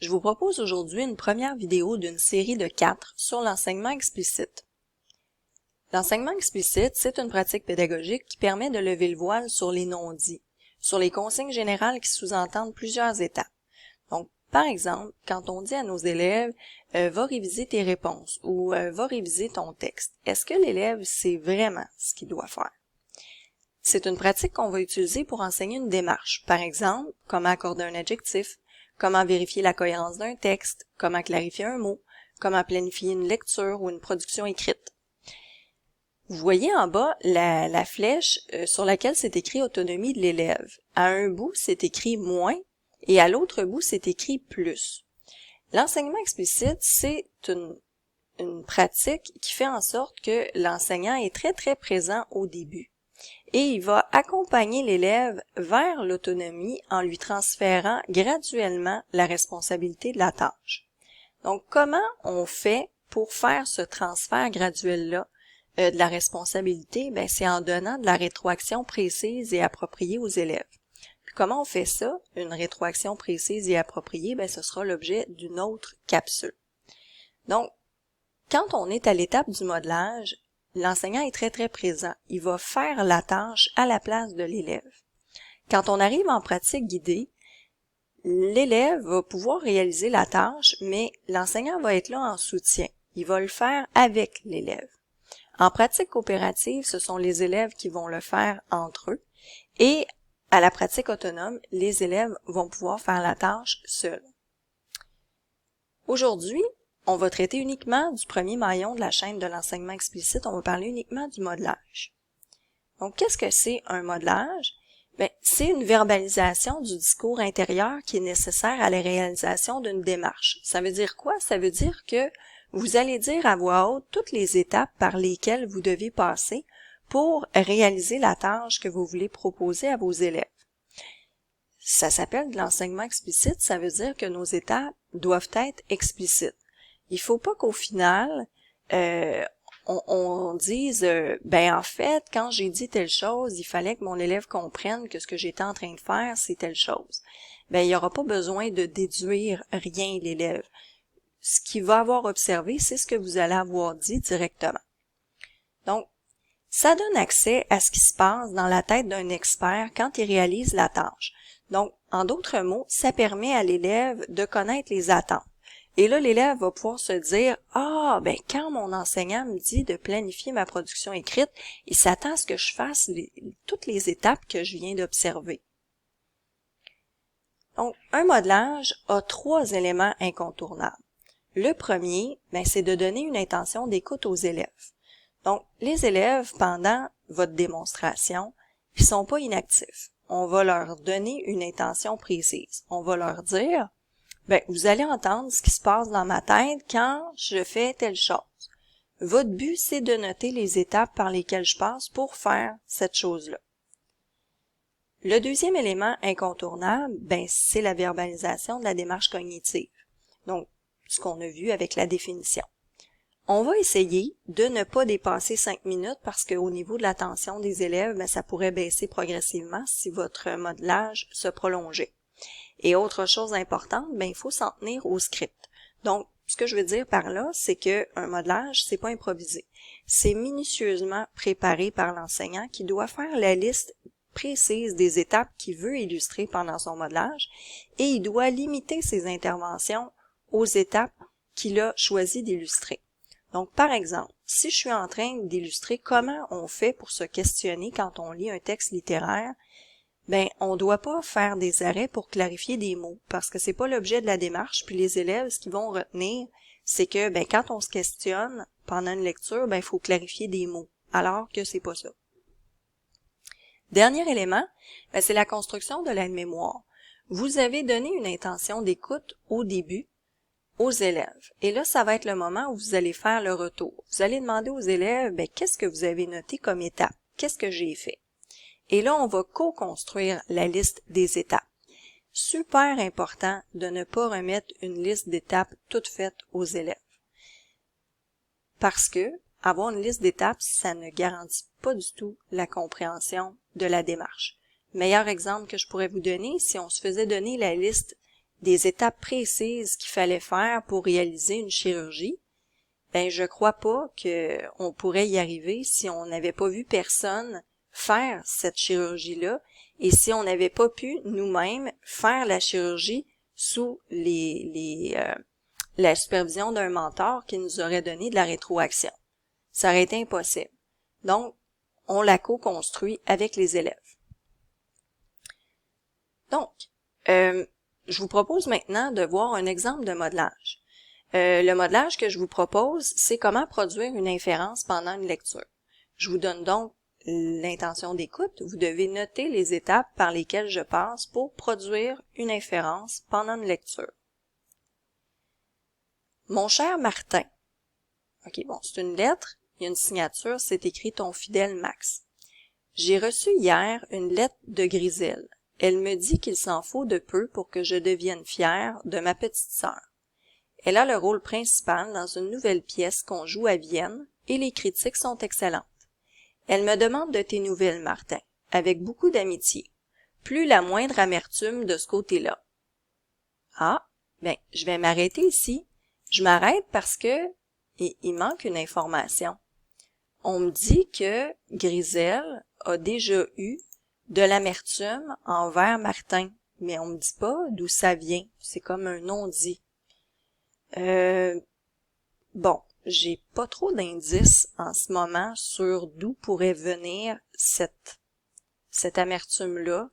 Je vous propose aujourd'hui une première vidéo d'une série de 4 sur l'enseignement explicite. L'enseignement explicite, c'est une pratique pédagogique qui permet de lever le voile sur les non-dits, sur les consignes générales qui sous-entendent plusieurs étapes. Donc, par exemple, quand on dit à nos élèves « va réviser tes réponses » ou « va réviser ton texte », est-ce que l'élève sait vraiment ce qu'il doit faire? C'est une pratique qu'on va utiliser pour enseigner une démarche. Par exemple, comment accorder un adjectif, comment vérifier la cohérence d'un texte, comment clarifier un mot, comment planifier une lecture ou une production écrite. Vous voyez en bas la flèche sur laquelle c'est écrit « autonomie de l'élève ». À un bout, c'est écrit « moins » et à l'autre bout, c'est écrit « plus ». L'enseignement explicite, c'est une pratique qui fait en sorte que l'enseignant est très présent au début. Et il va accompagner l'élève vers l'autonomie en lui transférant graduellement la responsabilité de la tâche. Donc, comment on fait pour faire ce transfert graduel-là de la responsabilité? Ben, c'est en donnant de la rétroaction précise et appropriée aux élèves. Puis comment on fait ça? Une rétroaction précise et appropriée, ben, ce sera l'objet d'une autre capsule. Donc, quand on est à l'étape du modelage, l'enseignant est très présent. Il va faire la tâche à la place de l'élève. Quand on arrive en pratique guidée, l'élève va pouvoir réaliser la tâche, mais l'enseignant va être là en soutien. Il va le faire avec l'élève. En pratique coopérative, ce sont les élèves qui vont le faire entre eux. Et à la pratique autonome, les élèves vont pouvoir faire la tâche seuls. Aujourd'hui, on va traiter uniquement du premier maillon de la chaîne de l'enseignement explicite, on va parler uniquement du modelage. Donc, qu'est-ce que c'est un modelage? Bien, c'est une verbalisation du discours intérieur qui est nécessaire à la réalisation d'une démarche. Ça veut dire quoi? Ça veut dire que vous allez dire à voix haute toutes les étapes par lesquelles vous devez passer pour réaliser la tâche que vous voulez proposer à vos élèves. Ça s'appelle de l'enseignement explicite, ça veut dire que nos étapes doivent être explicites. Il faut pas qu'au final, on dise, ben en fait, quand j'ai dit telle chose, il fallait que mon élève comprenne que ce que j'étais en train de faire, c'est telle chose. Ben, il n'y aura pas besoin de déduire rien l'élève. Ce qu'il va avoir observé, c'est ce que vous allez avoir dit directement. Donc, ça donne accès à ce qui se passe dans la tête d'un expert quand il réalise la tâche. Donc, en d'autres mots, ça permet à l'élève de connaître les attentes. Et là, l'élève va pouvoir se dire « Ah, ben quand mon enseignant me dit de planifier ma production écrite, il s'attend à ce que je fasse toutes les étapes que je viens d'observer. » Donc, un modelage a 3 éléments incontournables. Le premier, ben, c'est de donner une intention d'écoute aux élèves. Donc, les élèves, pendant votre démonstration, ils sont pas inactifs. On va leur donner une intention précise. On va leur dire ben, vous allez entendre ce qui se passe dans ma tête quand je fais telle chose. Votre but, c'est de noter les étapes par lesquelles je passe pour faire cette chose-là. Le deuxième élément incontournable, ben, c'est la verbalisation de la démarche cognitive. Donc, ce qu'on a vu avec la définition. On va essayer de ne pas dépasser 5 minutes parce qu'au niveau de l'attention des élèves, ben, ça pourrait baisser progressivement si votre modelage se prolongeait. Et autre chose importante, ben il faut s'en tenir au script. Donc, ce que je veux dire par là, c'est que un modelage, c'est pas improvisé. C'est minutieusement préparé par l'enseignant qui doit faire la liste précise des étapes qu'il veut illustrer pendant son modelage et il doit limiter ses interventions aux étapes qu'il a choisi d'illustrer. Donc, par exemple, si je suis en train d'illustrer comment on fait pour se questionner quand on lit un texte littéraire, ben, on doit pas faire des arrêts pour clarifier des mots, parce que c'est pas l'objet de la démarche, puis les élèves, ce qu'ils vont retenir, c'est que, ben, quand on se questionne pendant une lecture, ben, il faut clarifier des mots, alors que c'est pas ça. Dernier élément, ben, c'est la construction de l'aide-mémoire. Vous avez donné une intention d'écoute au début aux élèves. Et là, ça va être le moment où vous allez faire le retour. Vous allez demander aux élèves, ben, qu'est-ce que vous avez noté comme étape? Qu'est-ce que j'ai fait? Et là, on va co-construire la liste des étapes. Super important de ne pas remettre une liste d'étapes toute faite aux élèves. Parce que avoir une liste d'étapes, ça ne garantit pas du tout la compréhension de la démarche. Meilleur exemple que je pourrais vous donner, si on se faisait donner la liste des étapes précises qu'il fallait faire pour réaliser une chirurgie, ben je crois pas qu'on pourrait y arriver si on n'avait pas vu personne faire cette chirurgie-là et si on n'avait pas pu nous-mêmes faire la chirurgie sous la supervision d'un mentor qui nous aurait donné de la rétroaction. Ça aurait été impossible. Donc, on la co-construit avec les élèves. Donc, je vous propose maintenant de voir un exemple de modelage. Le modelage que je vous propose, c'est comment produire une inférence pendant une lecture. Je vous donne donc l'intention d'écoute. Vous devez noter les étapes par lesquelles je passe pour produire une inférence pendant une lecture. Mon cher Martin. OK, bon, c'est une lettre, il y a une signature, c'est écrit « Ton fidèle Max ». J'ai reçu hier une lettre de Griselle. Elle me dit qu'il s'en faut de peu pour que je devienne fière de ma petite sœur. Elle a le rôle principal dans une nouvelle pièce qu'on joue à Vienne et les critiques sont excellentes. Elle me demande de tes nouvelles, Martin, avec beaucoup d'amitié. Plus la moindre amertume de ce côté-là. Ah, ben, je vais m'arrêter ici. Je m'arrête parce que il manque une information. On me dit que Griselle a déjà eu de l'amertume envers Martin, mais on me dit pas d'où ça vient. C'est comme un non-dit. Bon, j'ai pas trop d'indices en ce moment sur d'où pourrait venir cette amertume-là.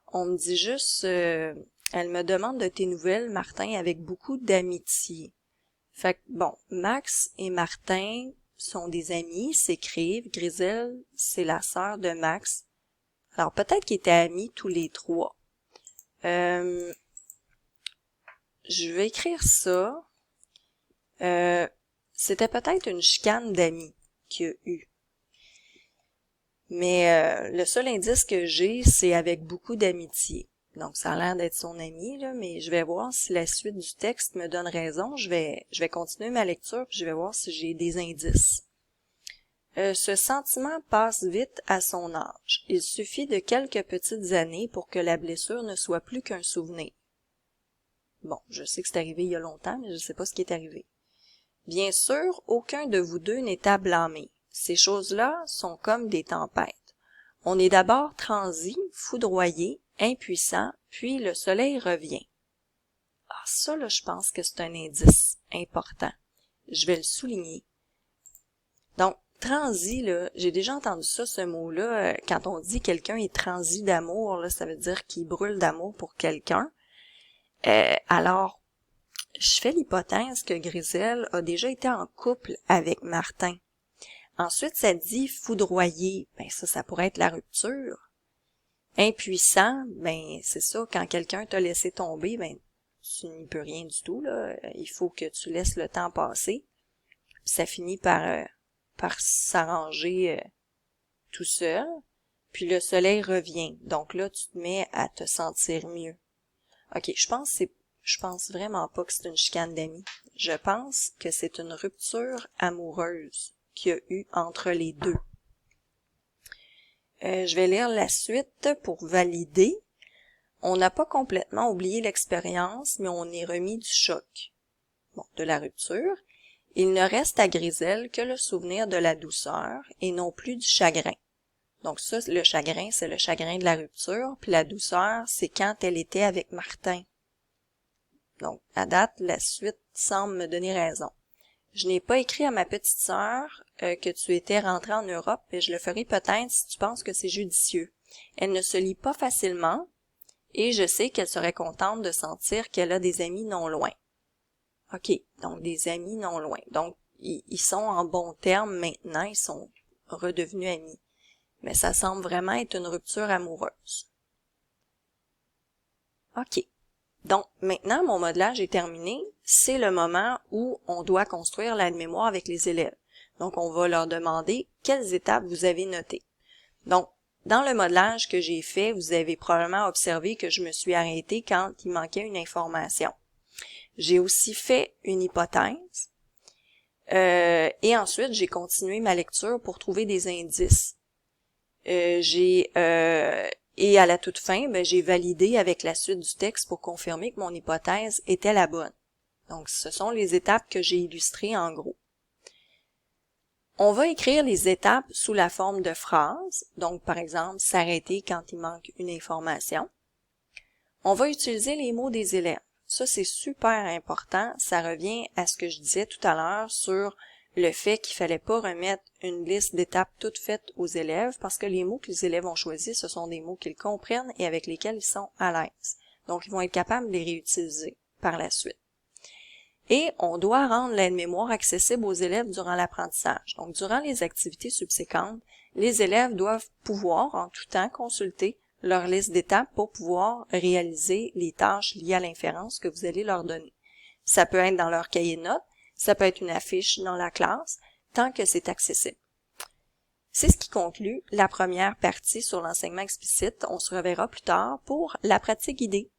On me dit juste, elle me demande de tes nouvelles, Martin, avec beaucoup d'amitié. Fait que, bon, Max et Martin sont des amis, s'écrivent. Griselle, c'est la sœur de Max. Alors, peut-être qu'ils étaient amis tous les trois. Je vais écrire ça. C'était peut-être une chicane d'amis qu'il y a eu. Mais le seul indice que j'ai, c'est avec beaucoup d'amitié. Donc, ça a l'air d'être son ami, là, mais je vais voir si la suite du texte me donne raison. Je vais continuer ma lecture, puis je vais voir si j'ai des indices. Ce sentiment passe vite à son âge. Il suffit de quelques petites années pour que la blessure ne soit plus qu'un souvenir. Bon, je sais que c'est arrivé il y a longtemps, mais je ne sais pas ce qui est arrivé. Bien sûr, aucun de vous deux n'est à blâmer. Ces choses-là sont comme des tempêtes. On est d'abord transi, foudroyé, impuissant, puis le soleil revient. Ah, ça, là, je pense que c'est un indice important. Je vais le souligner. Donc, transi, là, j'ai déjà entendu ça, ce mot-là, quand on dit quelqu'un est transi d'amour, là, ça veut dire qu'il brûle d'amour pour quelqu'un. Alors, je fais l'hypothèse que Griselle a déjà été en couple avec Martin. Ensuite, ça dit foudroyer. Ben ça pourrait être la rupture. Impuissant, ben c'est ça, quand quelqu'un t'a laissé tomber, ben tu n'y peux rien du tout, là. Il faut que tu laisses le temps passer. Puis ça finit par s'arranger tout seul. Puis le soleil revient. Donc là, tu te mets à te sentir mieux. OK, je pense vraiment pas que c'est une chicane d'amis. Je pense que c'est une rupture amoureuse qu'il y a eu entre les deux. Je vais lire la suite pour valider. On n'a pas complètement oublié l'expérience, mais on est remis du choc. Bon, de la rupture. Il ne reste à Griselle que le souvenir de la douceur et non plus du chagrin. Donc ça, le chagrin, c'est le chagrin de la rupture, puis la douceur, c'est quand elle était avec Martin. Donc, à date, la suite semble me donner raison. Je n'ai pas écrit à ma petite sœur que tu étais rentrée en Europe, et je le ferai peut-être si tu penses que c'est judicieux. Elle ne se lie pas facilement, et je sais qu'elle serait contente de sentir qu'elle a des amis non loin. OK, donc des amis non loin. Donc, ils sont en bons termes maintenant, ils sont redevenus amis. Mais ça semble vraiment être une rupture amoureuse. OK. Donc, maintenant, mon modelage est terminé. C'est le moment où on doit construire l'aide-mémoire avec les élèves. Donc, on va leur demander quelles étapes vous avez notées. Donc, dans le modelage que j'ai fait, vous avez probablement observé que je me suis arrêtée quand il manquait une information. J'ai aussi fait une hypothèse. Et ensuite, j'ai continué ma lecture pour trouver des indices. J'ai Et à la toute fin, j'ai validé avec la suite du texte pour confirmer que mon hypothèse était la bonne. Donc, ce sont les étapes que j'ai illustrées en gros. On va écrire les étapes sous la forme de phrases. Donc, par exemple, s'arrêter quand il manque une information. On va utiliser les mots des élèves. Ça, c'est super important. Ça revient à ce que je disais tout à l'heure sur le fait qu'il fallait pas remettre une liste d'étapes toutes faites aux élèves parce que les mots que les élèves ont choisis, ce sont des mots qu'ils comprennent et avec lesquels ils sont à l'aise. Donc, ils vont être capables de les réutiliser par la suite. Et on doit rendre l'aide-mémoire accessible aux élèves durant l'apprentissage. Donc, durant les activités subséquentes, les élèves doivent pouvoir en tout temps consulter leur liste d'étapes pour pouvoir réaliser les tâches liées à l'inférence que vous allez leur donner. Ça peut être dans leur cahier de notes, ça peut être une affiche dans la classe, tant que c'est accessible. C'est ce qui conclut la première partie sur l'enseignement explicite. On se reverra plus tard pour la pratique guidée.